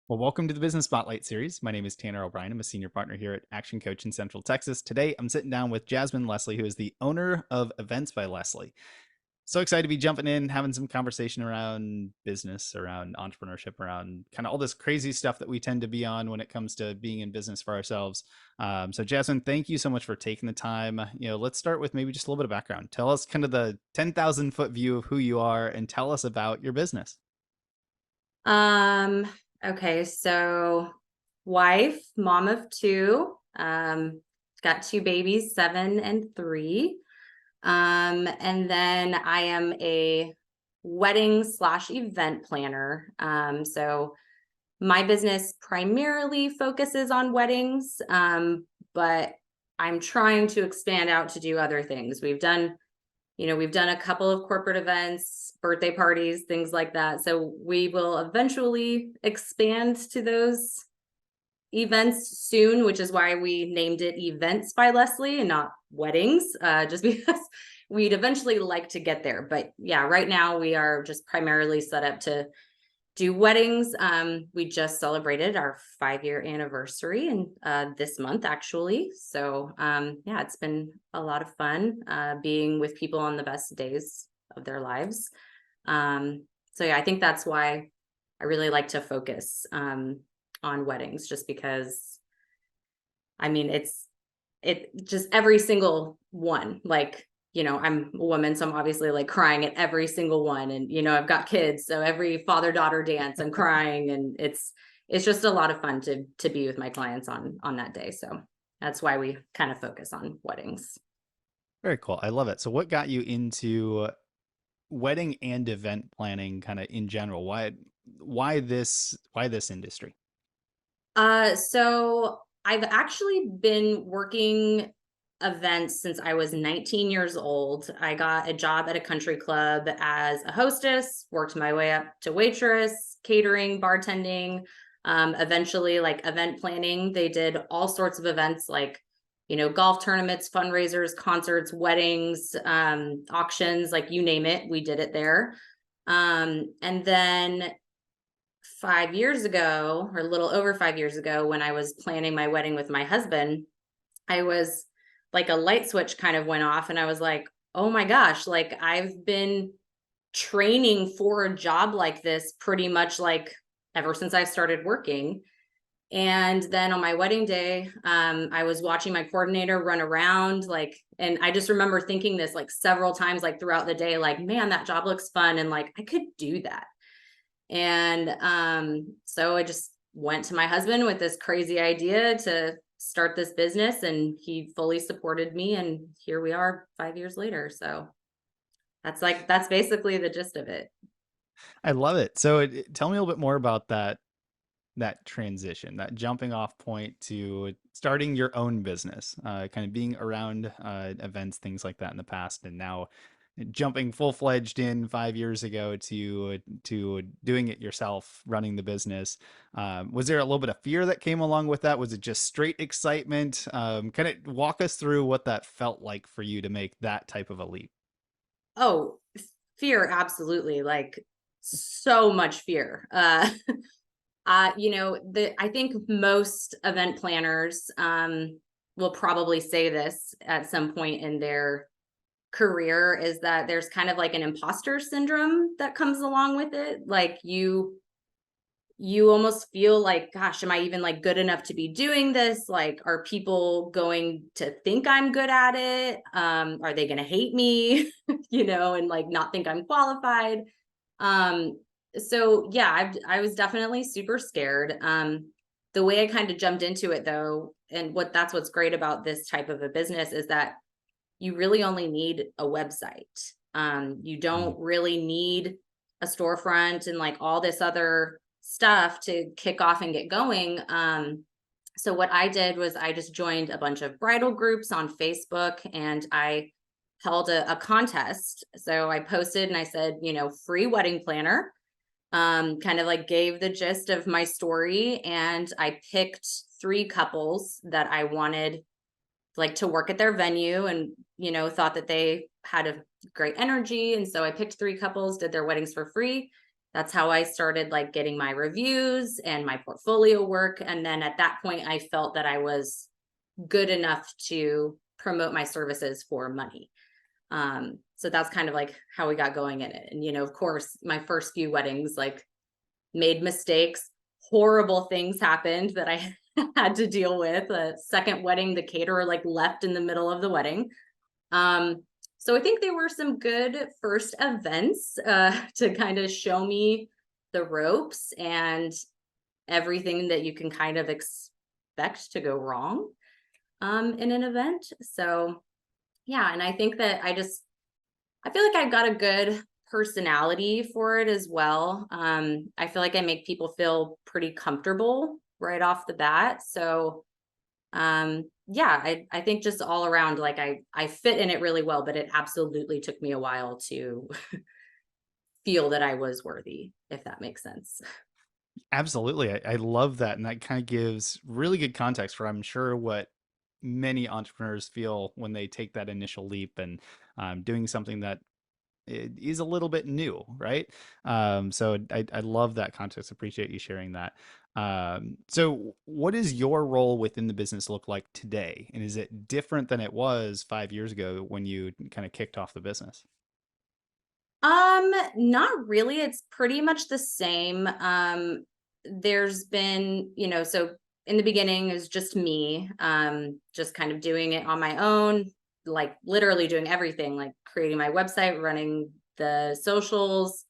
Well, welcome to the Business Spotlight series. My name is Tanner O'Brien. I'm a senior partner here at Action Coach in Central Texas. Today, I'm sitting down with Jazmin Leslie, who is the owner of Events by Leslie. So excited to be jumping in, having some conversation around business, around entrepreneurship, around kind of all this crazy stuff that we tend to be on when it comes to being in business for ourselves. So, Jasmine, thank you so much for taking the time. Let's start with maybe just a little bit of background. Tell us kind of the 10,000 foot view of who you are and tell us about your business. Um, okay, so wife, mom of two, got two babies, 7 and 3. And then I am a wedding/event planner. So my business primarily focuses on weddings, but I'm trying to expand out to do other things. We've done a couple of corporate events, birthday parties, things like that. So we will eventually expand to those events soon, which is why we named it Events by Leslie and not Weddings, just because we'd eventually like to get there. But yeah, right now we are just primarily set up to do weddings. We just celebrated our 5-year anniversary and this month actually. So yeah, it's been a lot of fun being with people on the best days of their lives. So yeah, I think that's why I really like to focus on weddings, just because I mean it just every single one, like, I'm a woman, so I'm obviously like crying at every single one. And, I've got kids, so every father-daughter dance, I'm crying. And it's just a lot of fun to be with my clients on that day. So that's why we kind of focus on weddings. Very cool. I love it. So, what got you into wedding and event planning kind of in general? Why this industry? So I've actually been working events since I was 19 years old. I got a job at a country club as a hostess, worked my way up to waitress, catering, bartending, eventually like event planning. They did all sorts of events like, golf tournaments, fundraisers, concerts, weddings, auctions, like you name it, we did it there. And then 5 years ago, or a little over 5 years ago, when I was planning my wedding with my husband, I was like, a light switch kind of went off, and I was like, oh my gosh, like I've been training for a job like this pretty much like ever since I started working. And then on my wedding day, I was watching my coordinator run around, like, and I just remember thinking this like several times, like throughout the day, like, man, that job looks fun. And like, I could do that. And so I just went to my husband with this crazy idea to start this business, and he fully supported me. And here we are 5 years later. So that's basically the gist of it. I love it. So, tell me a little bit more about that transition, that jumping off point to starting your own business, kind of being around events, things like that in the past, and now jumping full fledged in 5 years ago to doing it yourself, running the business. Was there a little bit of fear that came along with that? Was it just straight excitement? Kind of walk us through what that felt like for you to make that type of a leap. Oh, fear, absolutely. Like, so much fear. I think most event planners will probably say this at some point in their career, is that there's kind of like an imposter syndrome that comes along with it. Like, you almost feel like, gosh, am I even like good enough to be doing this? Like, are people going to think I'm good at it? Are they going to hate me? And like not think I'm qualified. So yeah, I was definitely super scared. The way I kind of jumped into it though, and what's great about this type of a business, is that you really only need a website. You Mm. don't really need a storefront and like all this other stuff to kick off and get going. So what I did was I just joined a bunch of bridal groups on Facebook, and I held a contest. So I posted and I said, free wedding planner, kind of like gave the gist of my story. And I picked 3 couples that I wanted like to work at their venue, and, thought that they had a great energy. And so I picked 3 couples, did their weddings for free. that's how I started like getting my reviews and my portfolio work. And then at that point, I felt that I was good enough to promote my services for money. So that's kind of like how we got going in it. And, of course, my first few weddings, like, made mistakes. Horrible things happened that I had to deal with. A second wedding, the caterer like left in the middle of the wedding. Um, so I think there were some good first events to kind of show me the ropes and everything that you can kind of expect to go wrong in an event. So yeah, and I think that I feel like I've got a good personality for it as well. I feel like I make people feel pretty comfortable right off the bat. So yeah, I think just all around, like, I fit in it really well, but it absolutely took me a while to feel that I was worthy, if that makes sense. Absolutely. I love that. And that kind of gives really good context for, I'm sure, what many entrepreneurs feel when they take that initial leap and doing something that is a little bit new, right? So I love that context. Appreciate you sharing that. So what does your role within the business look like today? And is it different than it was 5 years ago when you kind of kicked off the business? Not really. It's pretty much the same. There's been, so in the beginning it was just me, just kind of doing it on my own, like literally doing everything, like creating my website, running the socials,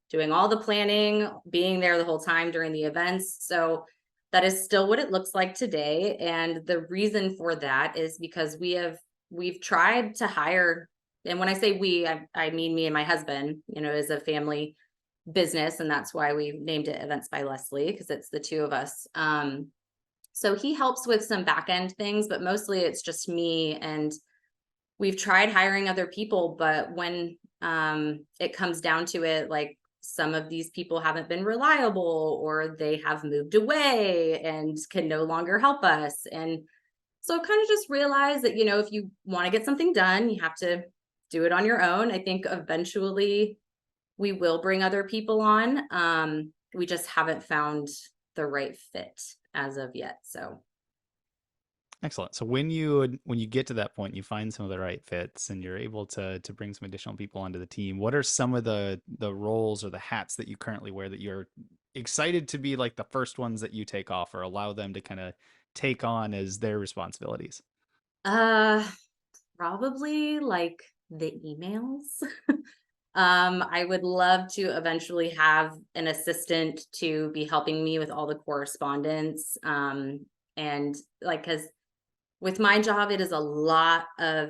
doing all the planning, being there the whole time during the events. So that is still what it looks like today. And the reason for that is because we've tried to hire, and when I say we, I mean me and my husband, is a family business. And that's why we named it Events by Leslie, because it's the two of us. So he helps with some back end things, but mostly it's just me. And we've tried hiring other people, but when it comes down to it, like, some of these people haven't been reliable, or they have moved away and can no longer help us. And so kind of just realize that, if you want to get something done, you have to do it on your own. I think eventually we will bring other people on. We just haven't found the right fit as of yet. So, Excellent. So when you get to that point, you find some of the right fits, and you're able to bring some additional people onto the team. What are some of the roles or the hats that you currently wear that you're excited to be like the first ones that you take off or allow them to kind of take on as their responsibilities? uh, probably like the emails. I would love to eventually have an assistant to be helping me with all the correspondence. And like, because with my job, it is a lot of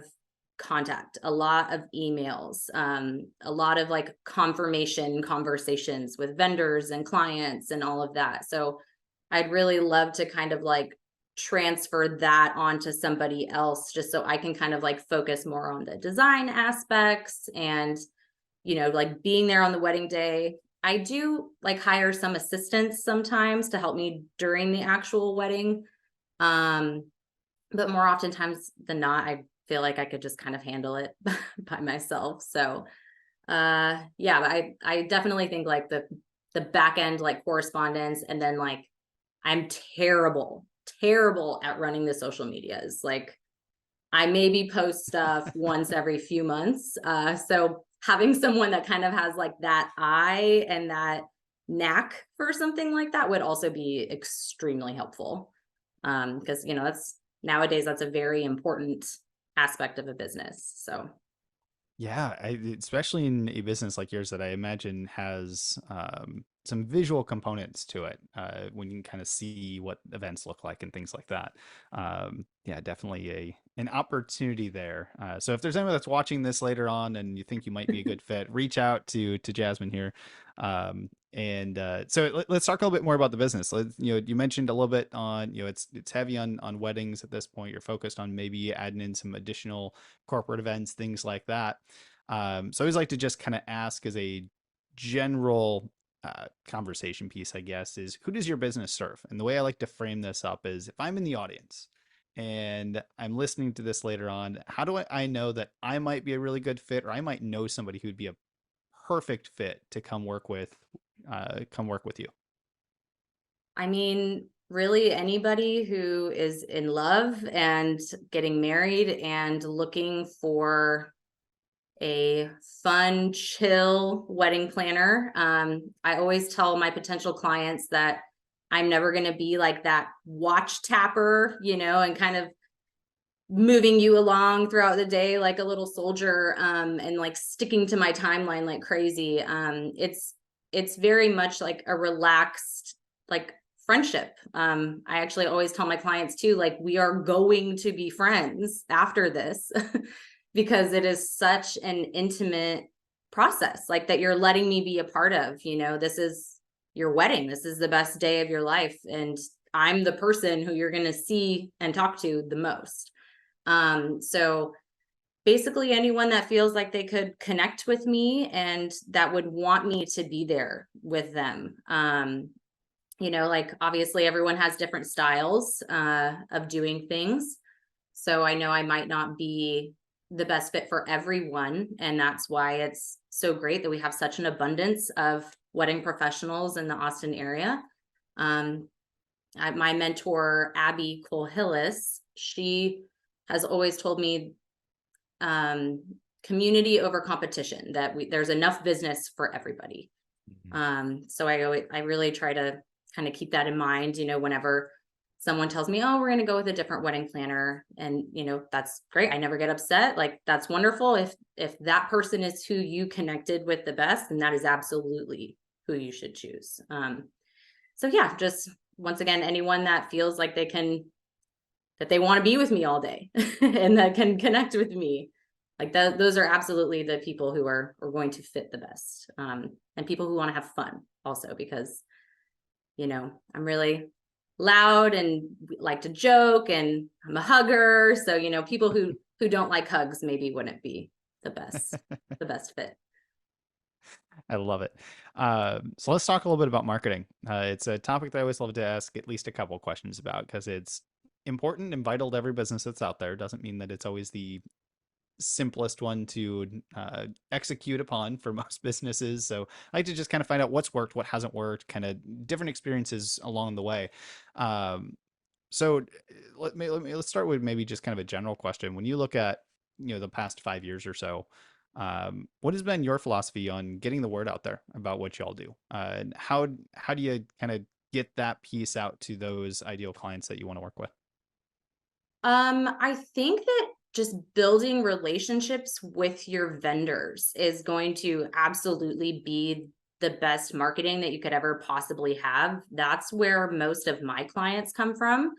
contact, a lot of emails, a lot of like confirmation conversations with vendors and clients and all of that. So I'd really love to kind of like transfer that onto somebody else, just so I can kind of like focus more on the design aspects and, like, being there on the wedding day. I do like hire some assistants sometimes to help me during the actual wedding. Um, but more oftentimes than not, I feel like I could just kind of handle it by myself. So, yeah, but I definitely think like the back end, like, correspondence, and then like, I'm terrible at running the social medias. Like, I maybe post stuff once every few months. So having someone that kind of has like that eye and that knack for something like that would also be extremely helpful. Because, that's nowadays, that's a very important aspect of a business. So, Yeah, especially in a business like yours that I imagine has some visual components to it, when you can kind of see what events look like and things like that. Yeah, definitely a an opportunity there. So if there's anyone that's watching this later on and you think you might be a good fit, reach out to Jasmine here. And so let's talk a little bit more about the business. You mentioned a little bit on, it's heavy on weddings at this point. You're focused on maybe adding in some additional corporate events, things like that. So I always like to just kind of ask as a general conversation piece, I guess, is who does your business serve? And the way I like to frame this up is, if I'm in the audience and I'm listening to this later on, how do I know that I might be a really good fit, or I might know somebody who'd be a perfect fit to come work with come work with you? I mean, really anybody who is in love and getting married and looking for a fun, chill wedding planner. I always tell my potential clients that I'm never going to be like that watch tapper, and kind of moving you along throughout the day like a little soldier, and like sticking to my timeline like crazy. It's very much like a relaxed, like, friendship. I actually always tell my clients too, like, we are going to be friends after this because it is such an intimate process, like, that you're letting me be a part of. This is your wedding, this is the best day of your life, and I'm the person who you're going to see and talk to the most. So basically anyone that feels like they could connect with me and that would want me to be there with them. Like, obviously everyone has different styles of doing things. So I know I might not be the best fit for everyone. And that's why it's so great that we have such an abundance of wedding professionals in the Austin area. Um, my mentor, Abby Cole Hillis, she has always told me, um, community over competition, that there's enough business for everybody. Mhm. So I really try to kind of keep that in mind, whenever someone tells me, oh, we're going to go with a different wedding planner. And, that's great. I never get upset. Like, that's wonderful. If that person is who you connected with the best, then that is absolutely who you should choose. So yeah, just once again, anyone that feels like that they want to be with me all day and that can connect with me, like that, those are absolutely the people who are going to fit the best. And people who want to have fun also, because, I'm really loud and like to joke, and I'm a hugger. So, people who don't like hugs maybe wouldn't be the best fit. I love it. So let's talk a little bit about marketing. It's a topic that I always love to ask at least a couple questions about because it's important and vital to every business that's out there. Doesn't mean that it's always the simplest one to execute upon for most businesses. So I like to just kind of find out what's worked, what hasn't worked, kind of different experiences along the way. Um, so let's start with maybe just kind of a general question. When you look at the past 5 years or so, what has been your philosophy on getting the word out there about what y'all do? And how do you kind of get that piece out to those ideal clients that you want to work with? I think that just building relationships with your vendors is going to absolutely be the best marketing that you could ever possibly have. That's where most of my clients come from.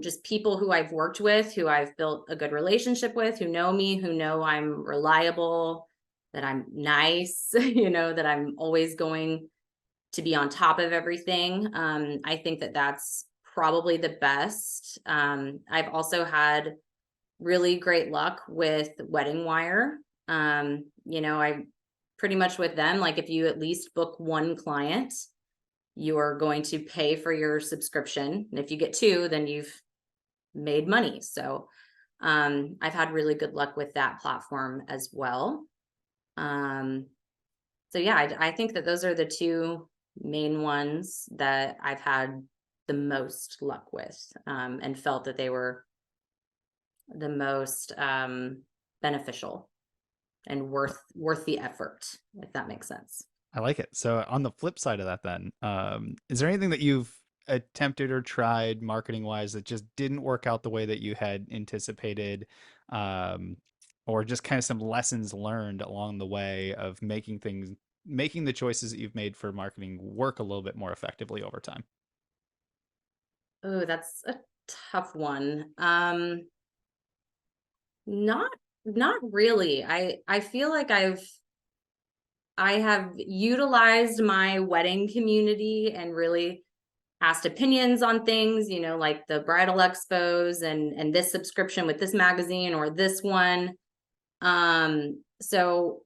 Just people who I've worked with, who I've built a good relationship with, who know me, who know I'm reliable, that I'm nice, that I'm always going to be on top of everything. I think that that's probably the best. I've also had really great luck with Wedding Wire. I pretty much with them, like, if you at least book one client, you are going to pay for your subscription. And if you get two, then you've made money. So I've had really good luck with that platform as well. Um, so yeah, I think that those are the two main ones that I've had the most luck with, and felt that they were the most beneficial and worth the effort, if that makes sense. I like it. So on the flip side of that, then, is there anything that you've attempted or tried marketing wise that just didn't work out the way that you had anticipated, um, or just kind of some lessons learned along the way of making the choices that you've made for marketing work a little bit more effectively over time? Oh, that's a tough one. Not not really. I feel like I have utilized my wedding community and really asked opinions on things, like the bridal expos and this subscription with this magazine or this one. So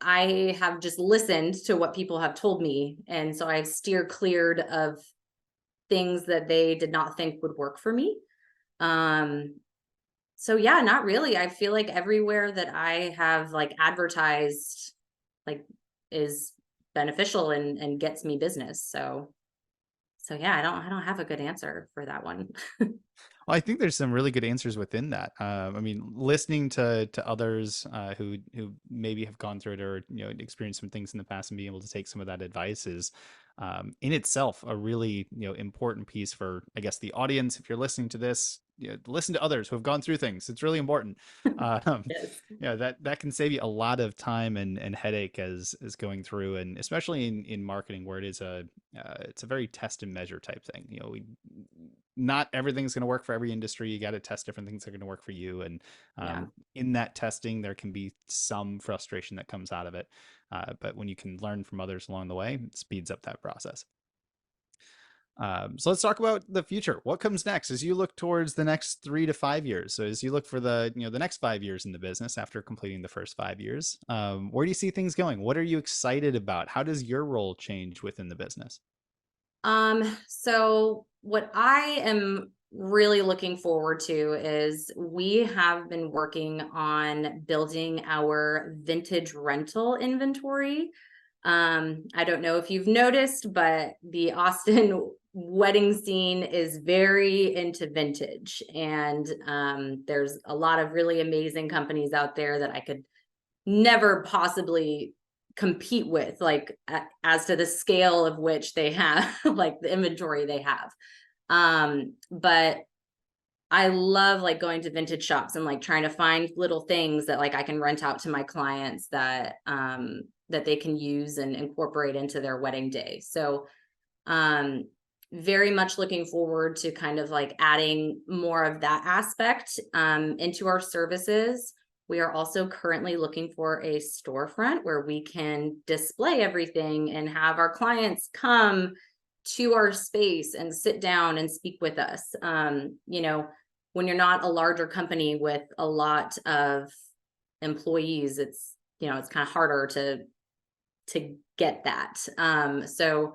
I have just listened to what people have told me, and so I've steer cleared of things that they did not think would work for me. Um, so yeah, not really. I feel like everywhere that I have like advertised, like, is beneficial and gets me business. So yeah, I don't have a good answer for that one. Well, I think there's some really good answers within that. I mean, listening to others who maybe have gone through it or experienced some things in the past and being able to take some of that advice is in itself a really important piece for, I guess, the audience. If you're listening to this, listen to others who have gone through things. It's really important. Yes. That can save you a lot of time and headache as going through, and especially in marketing where it's a very test and measure type thing. Not everything's going to work for every industry. You got to test different things that are going to work for you. And Yeah. in that testing, there can be some frustration that comes out of it. But when you can learn from others along the way, it speeds up that process. So let's talk about the future. What comes next as you look towards the next 3 to 5 years? So as you look for the next 5 years in the business after completing the first 5 years, where do you see things going? What are you excited about? How does your role change within the business? So what I am really looking forward to is we have been working on building our vintage rental inventory. I don't know if you've noticed, but the Austin wedding scene is very into vintage. And there's a lot of really amazing companies out there that I could never possibly compete with, like as to the scale of which they have, like the inventory they have. But I love like going to vintage shops and like trying to find little things that like I can rent out to my clients that they can use and incorporate into their wedding day. So um very much looking forward to kind of like adding more of that aspect into our services. We are also currently looking for a storefront where we can display everything and have our clients come to our space and sit down and speak with us. When you're not a larger company with a lot of employees, it's kind of harder to get that. So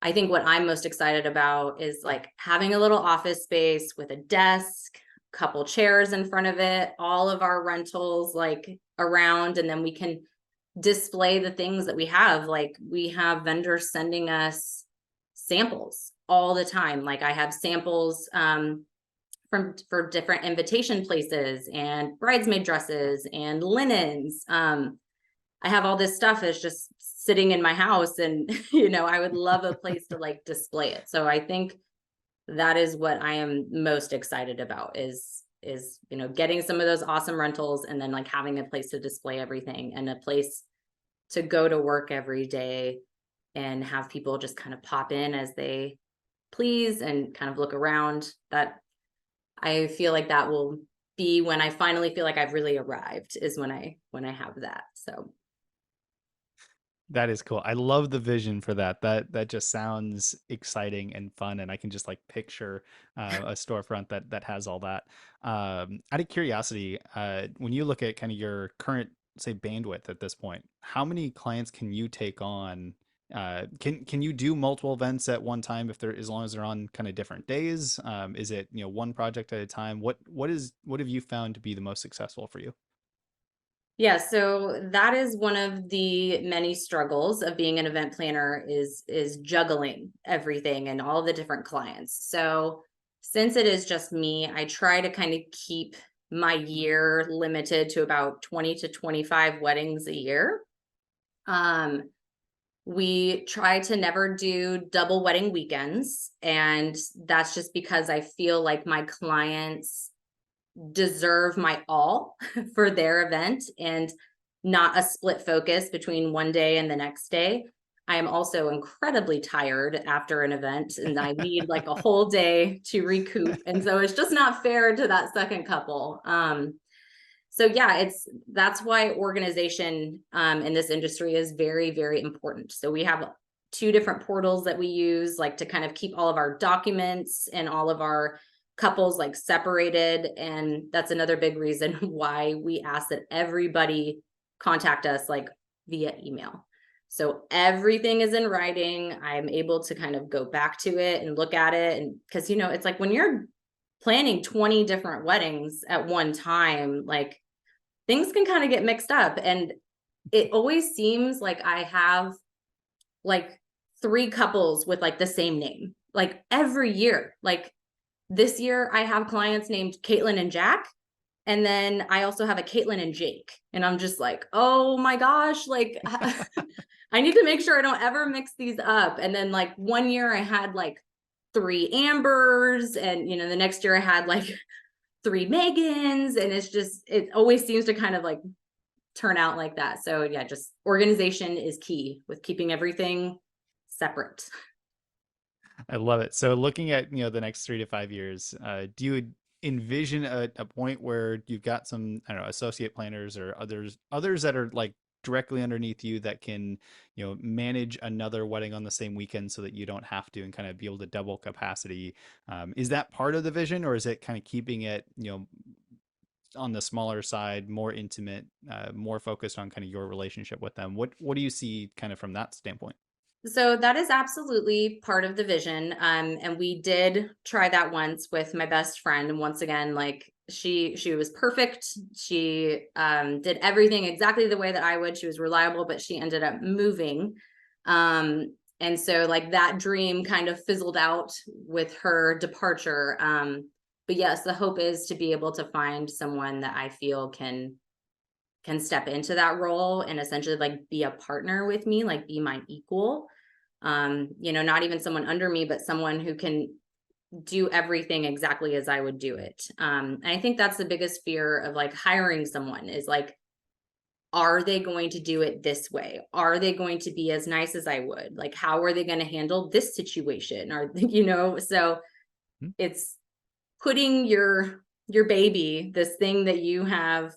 I think what I'm most excited about is like having a little office space with a desk, couple chairs in front of it, all of our rentals like around, and then we can display the things that we have. Like we have vendors sending us samples all the time. Like I have samples for different invitation places and bridesmaid dresses and linens. I have all this stuff that's just sitting in my house, and I would love a place to like display it. So I think that is what I am most excited about is getting some of those awesome rentals and then like having a place to display everything and a place to go to work every day and have people just kind of pop in as they please and kind of look around. That I feel like that will be when I finally feel like I've really arrived, is when I have that. So That is cool. I love the vision for that. That just sounds exciting and fun, and I can just like picture a storefront that has all that. Out of curiosity, when you look at kind of your current, say, bandwidth at this point, how many clients can you take on? Can you do multiple events at one time if they're as long as they're on kind of different days? Is it one project at a time? What have you found to be the most successful for you? yeah, so that is one of the many struggles of being an event planner is juggling everything and all the different clients. So since it is just me, I try to kind of keep my year limited to about 20 to 25 weddings a year. Um, we try to never do double wedding weekends, and that's just because I feel like my clients deserve my all for their event and not a split focus between one day and the next day. I am also incredibly tired after an event and I need like a whole day to recoup. And so it's just not fair to that second couple. So yeah, that's why organization in this industry is very, very important. So we have two different portals that we use like to kind of keep all of our documents and all of our couples like separated. And that's another big reason why we ask that everybody contact us like via email. So everything is in writing. I'm able to kind of go back to it and look at it. And because, it's like when you're planning 20 different weddings at one time, like things can kind of get mixed up. And it always seems like I have like 3 couples with like the same name, like every year. Like this year, I have clients named Caitlin and Jack. And then I also have a Caitlin and Jake. And I'm just like, oh my gosh, like I need to make sure I don't ever mix these up. And then like one year I had like 3 Ambers, and the next year I had like 3 Megans, and it always seems to kind of like turn out like that. So yeah, just organization is key with keeping everything separate. I love it. So looking at, the next 3 to 5 years, do you envision a point where you've got some, I don't know, associate planners or others that are like directly underneath you that can, manage another wedding on the same weekend so that you don't have to, and kind of be able to double capacity? Is that part of the vision, or is it kind of keeping it, on the smaller side, more intimate, more focused on kind of your relationship with them? What do you see kind of from that standpoint? So that is absolutely part of the vision. And we did try that once with my best friend. And once again, like she was perfect. She did everything exactly the way that I would. She was reliable, but she ended up moving. And so like that dream kind of fizzled out with her departure. But yes, the hope is to be able to find someone that I feel can step into that role and essentially like be a partner with me, like be my equal. Not even someone under me, but someone who can do everything exactly as I would do it. And I think that's the biggest fear of like hiring someone is like, are they going to do it this way? Are they going to be as nice as I would? Like, how are they going to handle this situation? Or, so Hmm? it's putting your baby, this thing that you have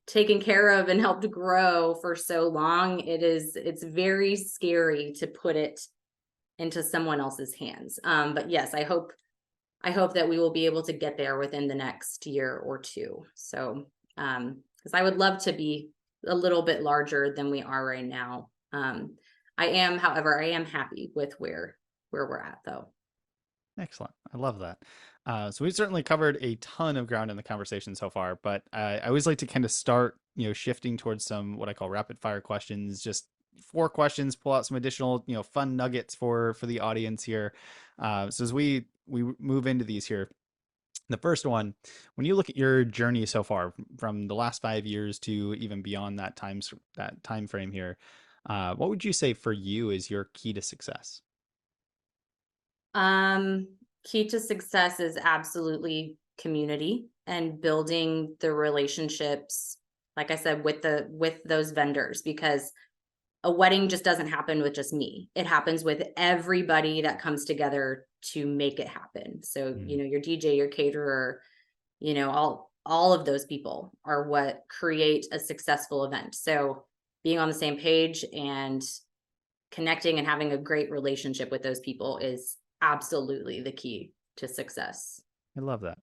taken care of and helped grow for so long, it's very scary to put it into someone else's hands. But yes, I hope that we will be able to get there within the next year or two. So because I would love to be a little bit larger than we are right now. However, I am happy with where we're at though. Excellent. I love that. So we've certainly covered a ton of ground in the conversation so far, but I always like to kind of start, shifting towards some what I call rapid fire questions. Just 4 questions, pull out some additional, fun nuggets for the audience here. So as we move into these here, the first one, when you look at your journey so far from the last 5 years to even beyond that time frame here, what would you say for you is your key to success? Um, Key to success is absolutely community and building the relationships, like I said, with those vendors, because a wedding just doesn't happen with just me. It happens with everybody that comes together to make it happen. So, Mm, your DJ, your caterer, all of those people are what create a successful event. So, being on the same page and connecting and having a great relationship with those people is absolutely the key to success. I love that.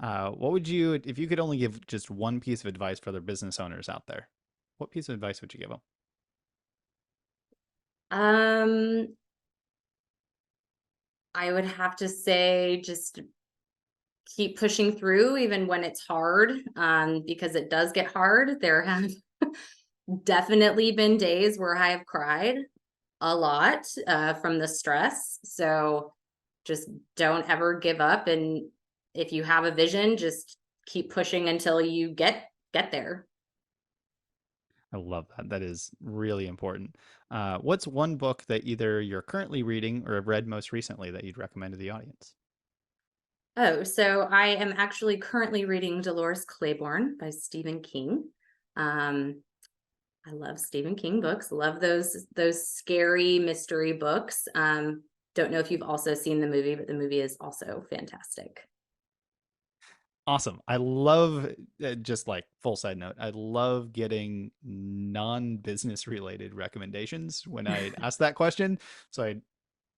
What would you, if you could only give just one piece of advice for other business owners out there, what piece of advice would you give them? Um, I would have to say just keep pushing through even when it's hard, because it does get hard. There have definitely been days where I have cried a lot from the stress. So just don't ever give up. And if you have a vision, just keep pushing until you get there. I love that. That is really important. What's one book that either you're currently reading or have read most recently that you'd recommend to the audience? Oh, so I am actually currently reading Dolores Claiborne by Stephen King. Um, I love Stephen King books. Love those scary mystery books. Don't know if you've also seen the movie, but the movie is also fantastic. Awesome. I love, just like full side note, I love getting non-business related recommendations when I ask that question. So I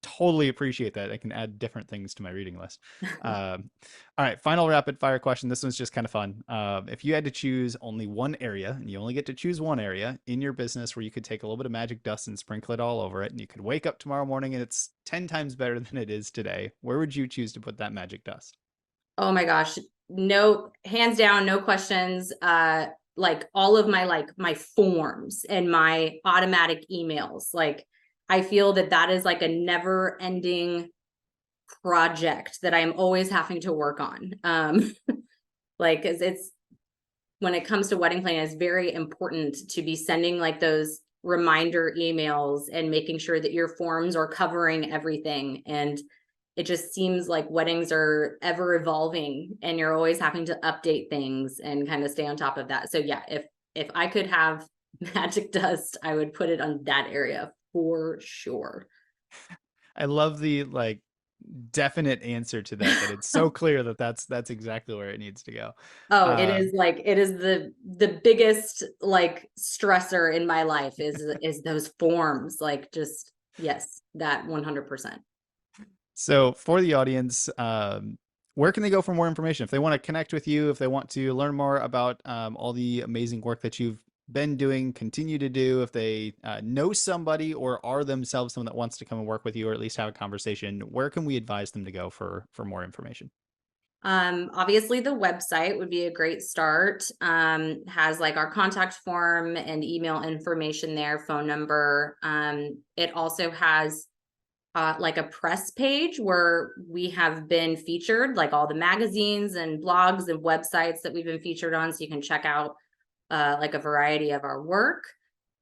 totally appreciate that. I can add different things to my reading list. All right, final rapid fire question. This one's just kind of fun. If you had to choose only one area, and you only get to choose one area in your business where you could take a little bit of magic dust and sprinkle it all over it, and you could wake up tomorrow morning and it's 10 times better than it is today, where would you choose to put that magic dust? Oh my gosh. No, hands down, no questions. like all of my my forms and my automatic emails. Like I feel that that is like a never ending project that I'm always having to work on. Like, cause it's, when it comes to wedding planning, it's very important to be sending like those reminder emails and making sure that your forms are covering everything. And it just seems like weddings are ever evolving and you're always having to update things and kind of stay on top of that. So yeah, if I could have magic dust, I would put it on that area for sure. I love the like definite answer to that, that it's so clear that that's exactly where it needs to go. Oh, it Uh, is like, it is the biggest like stressor in my life is those forms. Like just yes, that 100%. so for the audience, where can they go for more information if they want to connect with you, if they want to learn more about all the amazing work that you've been doing, continue to do, if they know somebody or are themselves someone that wants to come and work with you or at least have a conversation, where can we advise them to go for more information? Obviously the website would be a great start. Has like our contact form and email information there, phone number. It also has like a press page where we have been featured, like all the magazines and blogs and websites that we've been featured on. So you can check out like a variety of our work.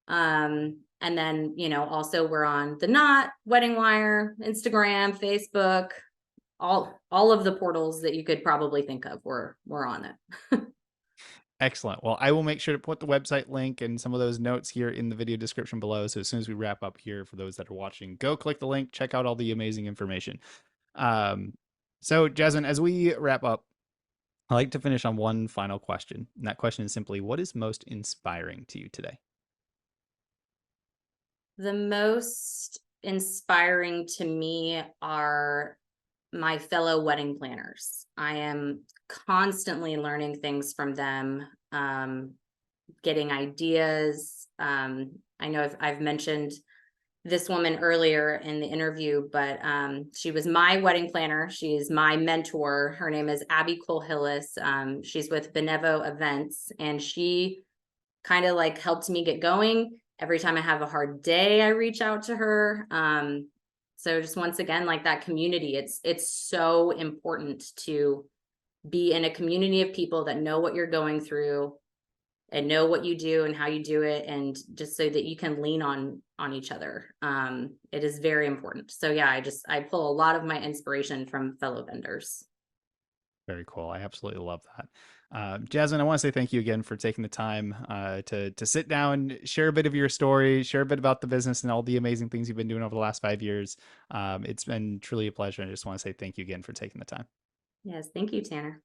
And then, you know, also we're on The Knot, Wedding Wire, Instagram, Facebook, all of the portals that you could probably think of. We're on it. Excellent. Well, I will make sure to put the website link and some of those notes here in the video description below. So as soon as we wrap up here, for those that are watching, go click the link, check out all the amazing information. Um, so, Jasmine, as we wrap up, I like to finish on one final question. And that question is simply, what is most inspiring to you today? The most inspiring to me are my fellow wedding planners. I am constantly learning things from them, getting ideas. I know I've mentioned this woman earlier in the interview, but she was my wedding planner. She's my mentor. Her name is Abby Cole Hillis. She's with Benevo Events, and she kind of like helped me get going. Every time I have a hard day, I reach out to her. So just once again, like that community, it's so important to be in a community of people that know what you're going through and know what you do and how you do it, and just so that you can lean on each other. It is very important. So yeah, I pull a lot of my inspiration from fellow vendors. Very cool. I absolutely love that. Jasmine, I want to say thank you again for taking the time to sit down, share a bit of your story, share a bit about the business and all the amazing things you've been doing over the last 5 years. It's been truly a pleasure. And I just want to say thank you again for taking the time. Yes, thank you, Tanner.